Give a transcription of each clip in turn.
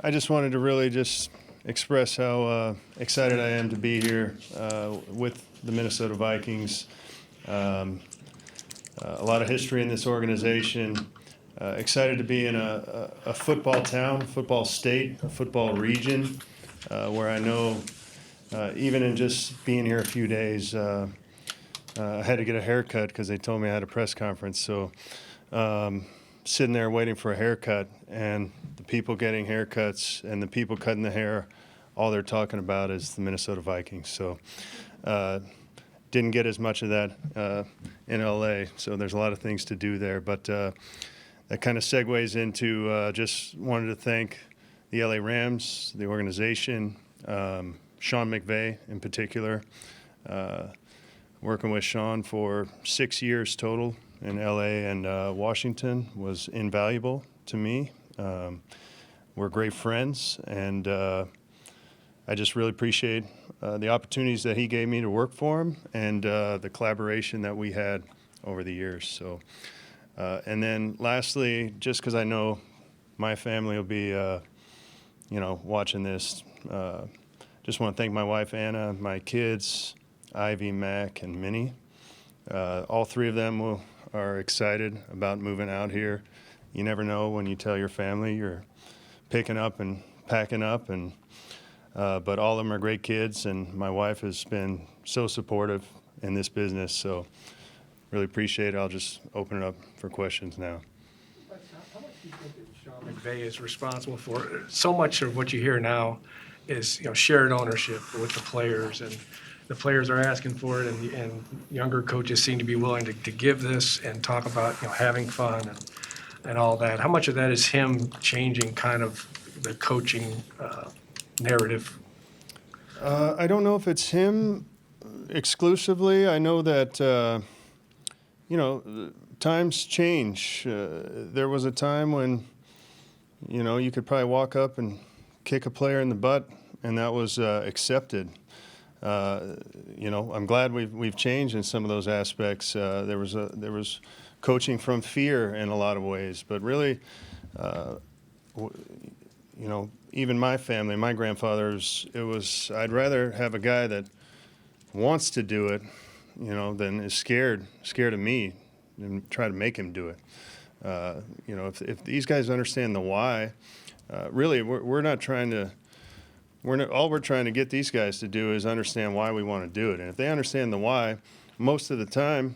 I just wanted to really just express how excited I am to be here with the Minnesota Vikings. A lot of history in this organization. Excited to be in a football town, football state, a football region, where I know even in just being here a few days, I had to get a haircut because they told me I had a press conference. So sitting there waiting for a haircut, and the people getting haircuts and the people cutting the hair, all they're talking about is the Minnesota Vikings. So didn't get as much of that in LA, so there's a lot of things to do there. But that kind of segues into just wanted to thank the LA Rams, the organization, Sean McVay in particular. Working with Sean for 6 years total in LA and Washington was invaluable to me. We're great friends, and I just really appreciate the opportunities that he gave me to work for him and the collaboration that we had over the years. So, and then lastly, just because I know my family will be, watching this, just want to thank my wife Anna, my kids, Ivy, Mac, and Minnie. All three of them are excited about moving out here. You never know when you tell your family you're picking up and packing up, and but all of them are great kids, and my wife has been so supportive in this business. So really appreciate it. I'll just open it up for questions now. How much do you think that Sean McVay is responsible for? So much of what you hear now is shared ownership with the players, and the players are asking for it, and younger coaches seem to be willing to give this and talk about having fun and all that. How much of that is him changing kind of the coaching narrative? I don't know if it's him exclusively. I know that times change. There was a time when you could probably walk up and kick a player in the butt, and that was accepted. I'm glad we've changed in some of those aspects. There was coaching from fear in a lot of ways, but really, even my family, my grandfather's, I'd rather have a guy that wants to do it, than is scared of me, and try to make him do it. If these guys understand the why, really, we're not trying to. All we're trying to get these guys to do is understand why we want to do it. And if they understand the why, most of the time,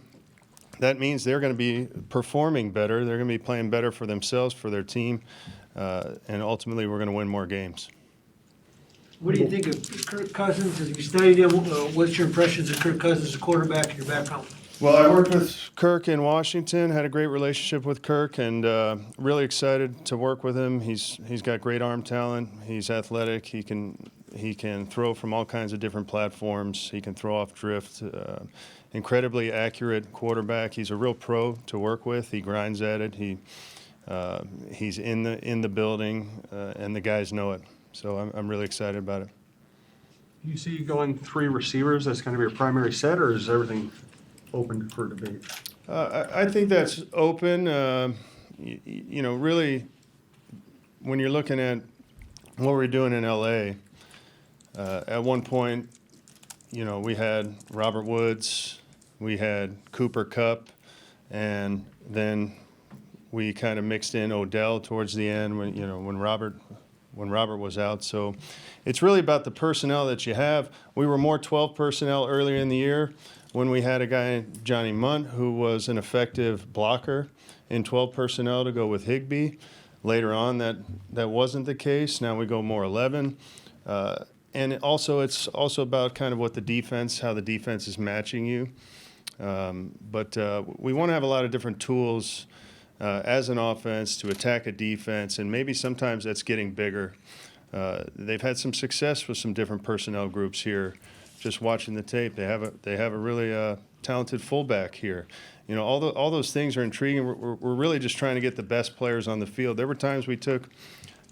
that means they're going to be performing better. They're going to be playing better for themselves, for their team, and ultimately we're going to win more games. What do you think of Kirk Cousins? As you studied him, what's your impressions of Kirk Cousins as a quarterback in your background? Well, I worked with Kirk in Washington, had a great relationship with Kirk, and really excited to work with him. He's got great arm talent. He's athletic. He can throw from all kinds of different platforms. He can throw off drift. Incredibly accurate quarterback. He's a real pro to work with. He grinds at it. He's in the building, and the guys know it. So I'm really excited about it. Do you see you going three receivers? That's going to be your primary set, or is everything open for debate? I think that's open. Really, when you're looking at what we're doing in LA, at one point, we had Robert Woods, we had Cooper Kupp, and then we kind of mixed in Odell towards the end when Robert was out. So it's really about the personnel that you have. We were more 12 personnel earlier in the year when we had a guy, Johnny Munt, who was an effective blocker in 12 personnel to go with Higbee. Later on, that wasn't the case. Now we go more 11. And it's also about kind of how the defense is matching you. But we want to have a lot of different tools as an offense to attack a defense, and maybe sometimes that's getting bigger. They've had some success with some different personnel groups here. Just watching the tape, they have a really talented fullback here. All those things are intriguing. We're really just trying to get the best players on the field. There were times we took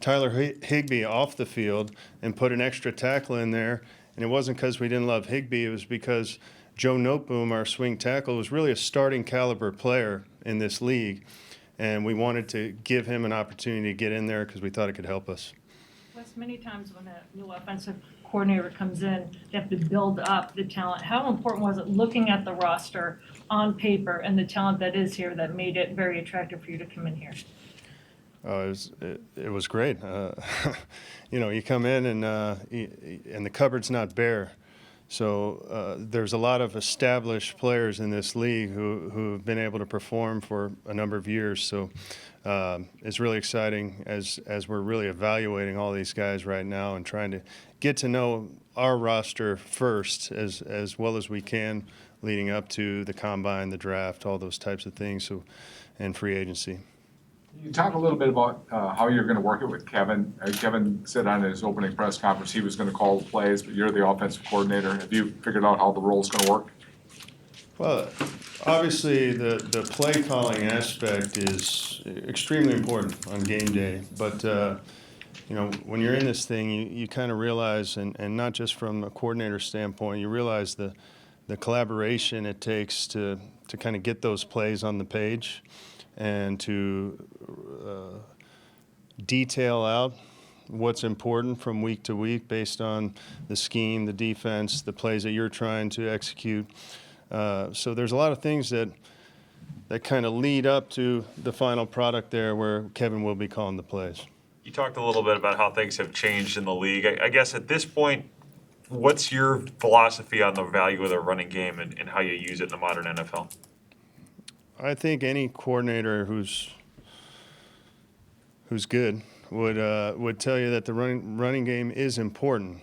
Tyler Higbee off the field and put an extra tackle in there, and it wasn't because we didn't love Higbee. It was because Joe Noteboom, our swing tackle, was really a starting caliber player in this league, and we wanted to give him an opportunity to get in there because we thought it could help us. this, many times when a new offensive coordinator comes in, they have to build up the talent. How important was it looking at the roster on paper and the talent that is here that made it very attractive for you to come in here? It was great. You come in and the cupboard's not bare. So there's a lot of established players in this league who've been able to perform for a number of years. So it's really exciting as we're really evaluating all these guys right now and trying to get to know our roster first as well as we can leading up to the combine, the draft, all those types of things. So, and free agency. You talk a little bit about how you're going to work it with Kevin. Kevin said on his opening press conference he was going to call the plays, but you're the offensive coordinator. Have you figured out how the role's going to work? Well, obviously the play calling aspect is extremely important on game day. But when you're in this thing, you kind of realize, and not just from a coordinator standpoint, you realize the collaboration it takes to kind of get those plays on the page and to detail out what's important from week to week based on the scheme, the defense, the plays that you're trying to execute. So there's a lot of things that kind of lead up to the final product there where Kevin will be calling the plays. You talked a little bit about how things have changed in the league. I guess at this point, what's your philosophy on the value of the running game and how you use it in the modern NFL? I think any coordinator who's good would tell you that the running game is important.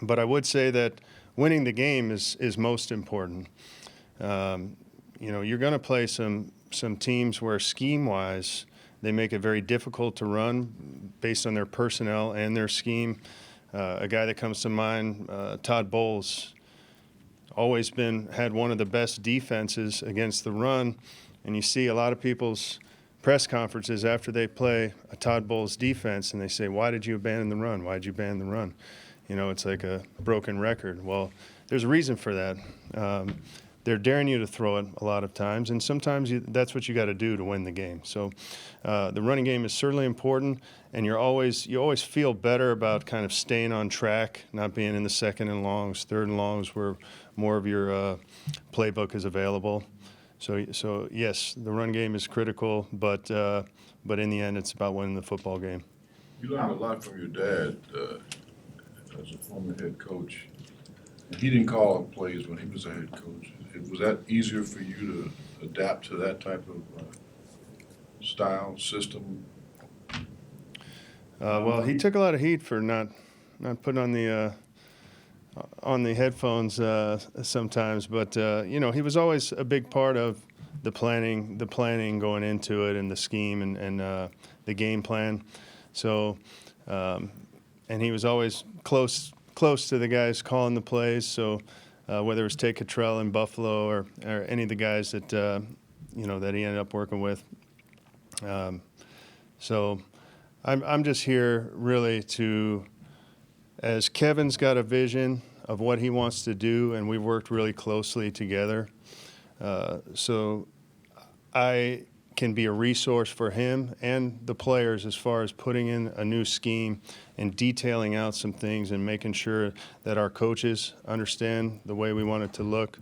But I would say that winning the game is most important. You're going to play some teams where scheme-wise they make it very difficult to run based on their personnel and their scheme. A guy that comes to mind, Todd Bowles, always had one of the best defenses against the run, and you see a lot of people's press conferences after they play a Todd Bowles defense, and they say, "Why did you abandon the run? Why did you abandon the run?" It's like a broken record. Well, there's a reason for that. They're daring you to throw it a lot of times, and sometimes that's what you got to do to win the game. So the running game is certainly important, and you always feel better about kind of staying on track, not being in the second and longs, third and longs where more of your playbook is available. So yes, the run game is critical, but in the end, it's about winning the football game. You learned a lot from your dad as a former head coach. He didn't call up plays when he was a head coach. Was that easier for you to adapt to that type of style, system? Well, he took a lot of heat for not putting on the headphones sometimes, but he was always a big part of the planning going into it, and the scheme and the game plan. So, and he was always close to the guys calling the plays. So whether it was Tate Cottrell in Buffalo or any of the guys that that he ended up working with. So I'm just here really to, as Kevin's got a vision of what he wants to do, and we've worked really closely together. So I can be a resource for him and the players as far as putting in a new scheme and detailing out some things and making sure that our coaches understand the way we want it to look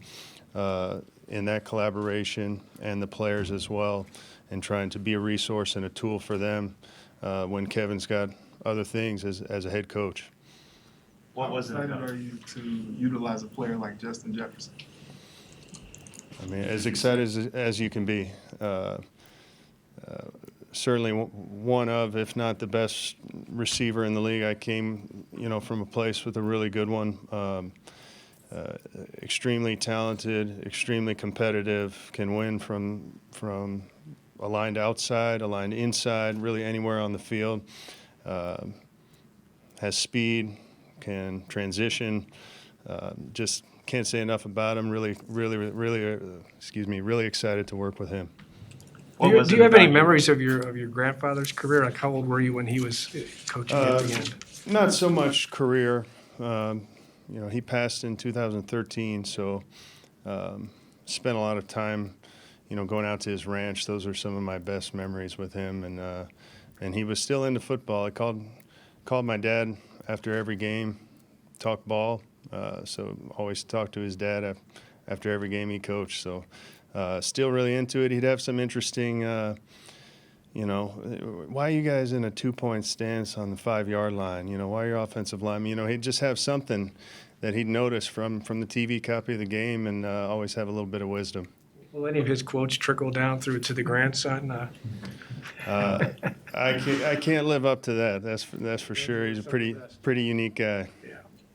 in that collaboration, and the players as well, and trying to be a resource and a tool for them when Kevin's got other things as a head coach. How excited are you to utilize a player like Justin Jefferson? I mean, as excited as you can be. Certainly one of, if not the best receiver in the league. I came, from a place with a really good one. Extremely talented, extremely competitive, can win from aligned outside, aligned inside, really anywhere on the field. Has speed, can transition. Just can't say enough about him. Really excited to work with him. Do you have any memories of your grandfather's career? Like, how old were you when he was coaching at the end? Not so much career. He passed in 2013, so spent a lot of time, going out to his ranch. Those are some of my best memories with him, and he was still into football. I called called my dad after every game, talk ball. So always talk to his dad after every game he coached. So still really into it. He'd have some interesting, why are you guys in a 2-point stance on the 5-yard line? Why are your offensive linemen? He'd just have something that he'd notice from the TV copy of the game, and always have a little bit of wisdom. Will any of his quotes trickle down through to the grandson? I can't live up to that. That's for sure. He's a pretty unique guy.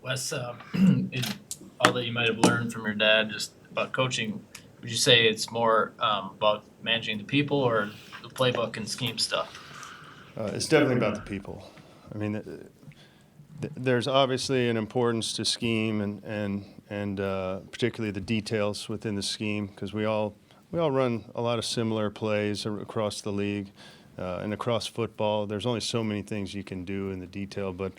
Wes, all that you might have learned from your dad just about coaching, would you say it's more about managing the people or the playbook and scheme stuff? It's definitely about the people. I mean, there's obviously an importance to scheme and particularly the details within the scheme, because we all run a lot of similar plays across the league and across football. There's only so many things you can do in the detail, but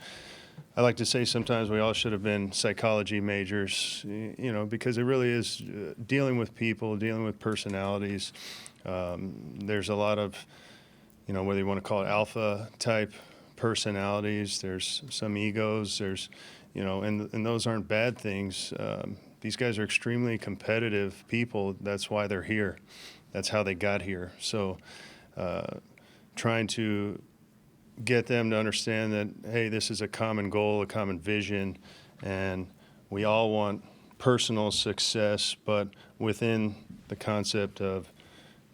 I like to say sometimes we all should have been psychology majors, because it really is dealing with people, dealing with personalities. There's a lot of, whether you want to call it alpha type personalities, there's some egos, there's, and those aren't bad things. These guys are extremely competitive people. That's why they're here. That's how they got here. So trying to get them to understand that, hey, this is a common goal, a common vision, and we all want personal success, but within the concept of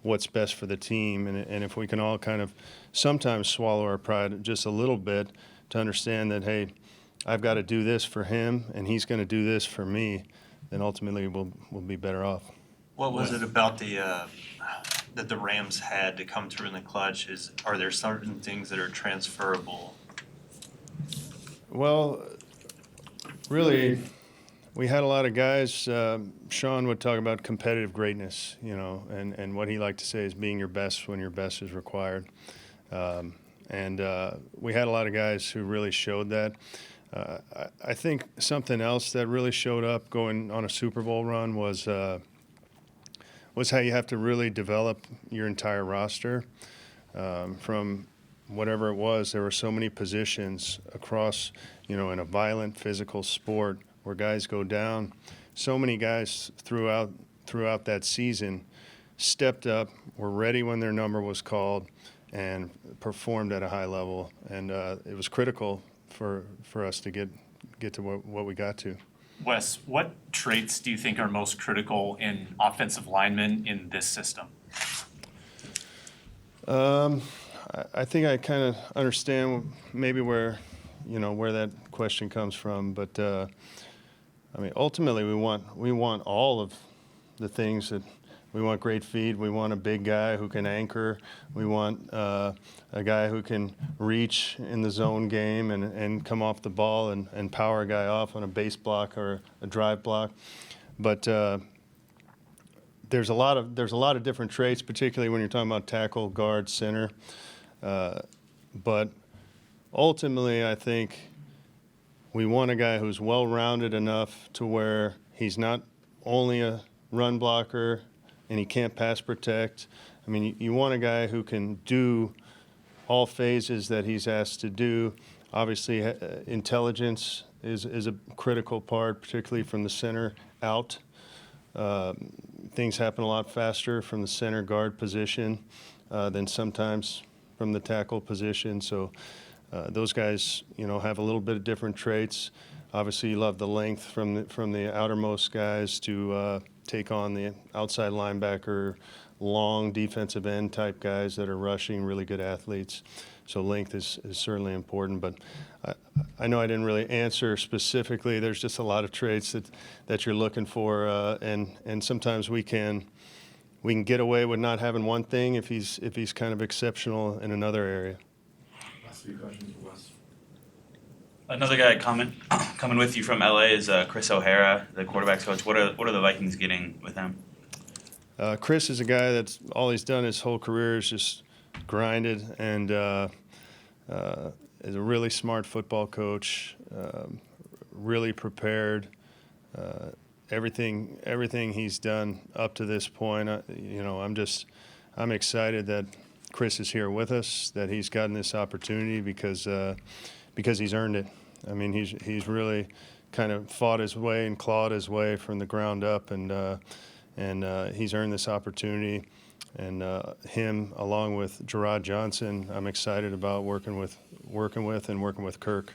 what's best for the team. And if we can all kind of sometimes swallow our pride just a little bit to understand that, hey, I've got to do this for him and he's going to do this for me, then ultimately we'll be better off. What was it about that the Rams had to come through in the clutch? Are there certain things that are transferable? Well, really, we had a lot of guys. Sean would talk about competitive greatness, and what he liked to say is being your best when your best is required. And we had a lot of guys who really showed that. I think something else that really showed up going on a Super Bowl run was how you have to really develop your entire roster. From whatever it was, there were so many positions across, in a violent physical sport where guys go down. So many guys throughout that season stepped up, were ready when their number was called, and performed at a high level. And it was critical for us to get to what we got to. Wes, what traits do you think are most critical in offensive linemen in this system? I think I kind of understand maybe where that question comes from, but ultimately we want all of the things that we want. Great feet. We want a big guy who can anchor. We want a guy who can reach in the zone game and come off the ball and power a guy off on a base block or a drive block. But there's a lot of different traits, particularly when you're talking about tackle, guard, center. But ultimately, I think we want a guy who's well-rounded enough to where he's not only a run blocker and he can't pass protect. You want a guy who can do all phases that he's asked to do. Obviously, intelligence is a critical part, particularly from the center out. Things happen a lot faster from the center guard position than sometimes from the tackle position. So those guys, have a little bit of different traits. Obviously, you love the length from the outermost guys to take on the outside linebacker, long defensive end type guys that are rushing, really good athletes. So length is certainly important. But I know I didn't really answer specifically. There's just a lot of traits that you're looking for, and sometimes we can get away with not having one thing if he's kind of exceptional in another area. Last few questions for Wes. Another guy coming with you from LA is Chris O'Hara, the quarterback's coach. What are the Vikings getting with him? Chris is a guy that's all he's done his whole career is just grinded, and is a really smart football coach, really prepared. Everything he's done up to this point, I'm excited that Chris is here with us, that he's gotten this opportunity, because because he's earned it. I mean, he's really kind of fought his way and clawed his way from the ground up, and he's earned this opportunity. And him, along with Gerard Johnson, I'm excited about working with Kirk.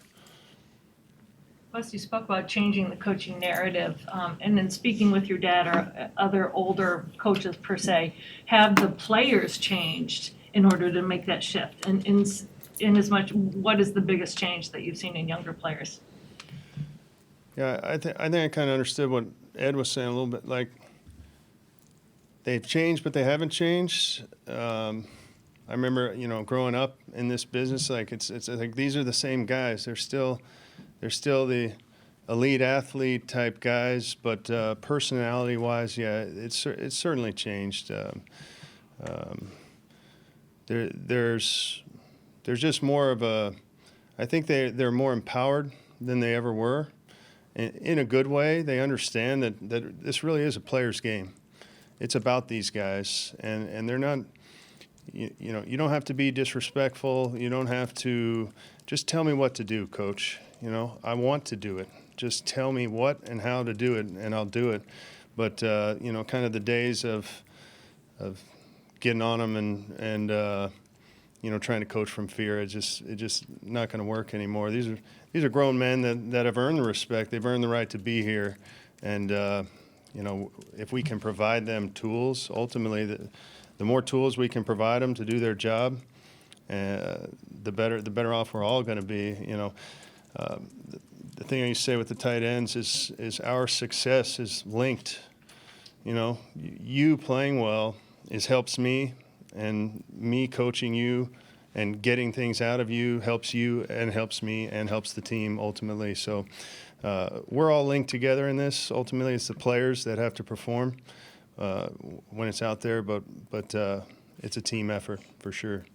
Plus, you spoke about changing the coaching narrative, and then speaking with your dad or other older coaches per se, have the players changed in order to make that shift? And in as much, what is the biggest change that you've seen in younger players? Yeah, I think I kind of understood what Ed was saying a little bit. Like, they've changed, but they haven't changed. I remember, growing up in this business, like it's like these are the same guys. They're still the elite athlete type guys, but personality-wise, yeah, it's certainly changed. There's just more of a. I think they're more empowered than they ever were. In a good way, they understand that this really is a player's game. It's about these guys, and they're not. You don't have to be disrespectful. You don't have to. Just tell me what to do, coach. I want to do it. Just tell me what and how to do it, and I'll do it. But kind of the days of getting on them and trying to coach from fear, it's just not going to work anymore. These are grown men that have earned the respect. They've earned the right to be here, and if we can provide them tools, ultimately the more tools we can provide them to do their job, the better off we're all going to be. The thing I used to say with the tight ends is our success is linked. You playing well helps me, and me coaching you and getting things out of you helps you and helps me and helps the team ultimately. So we're all linked together in this. Ultimately, it's the players that have to perform when it's out there, but it's a team effort for sure.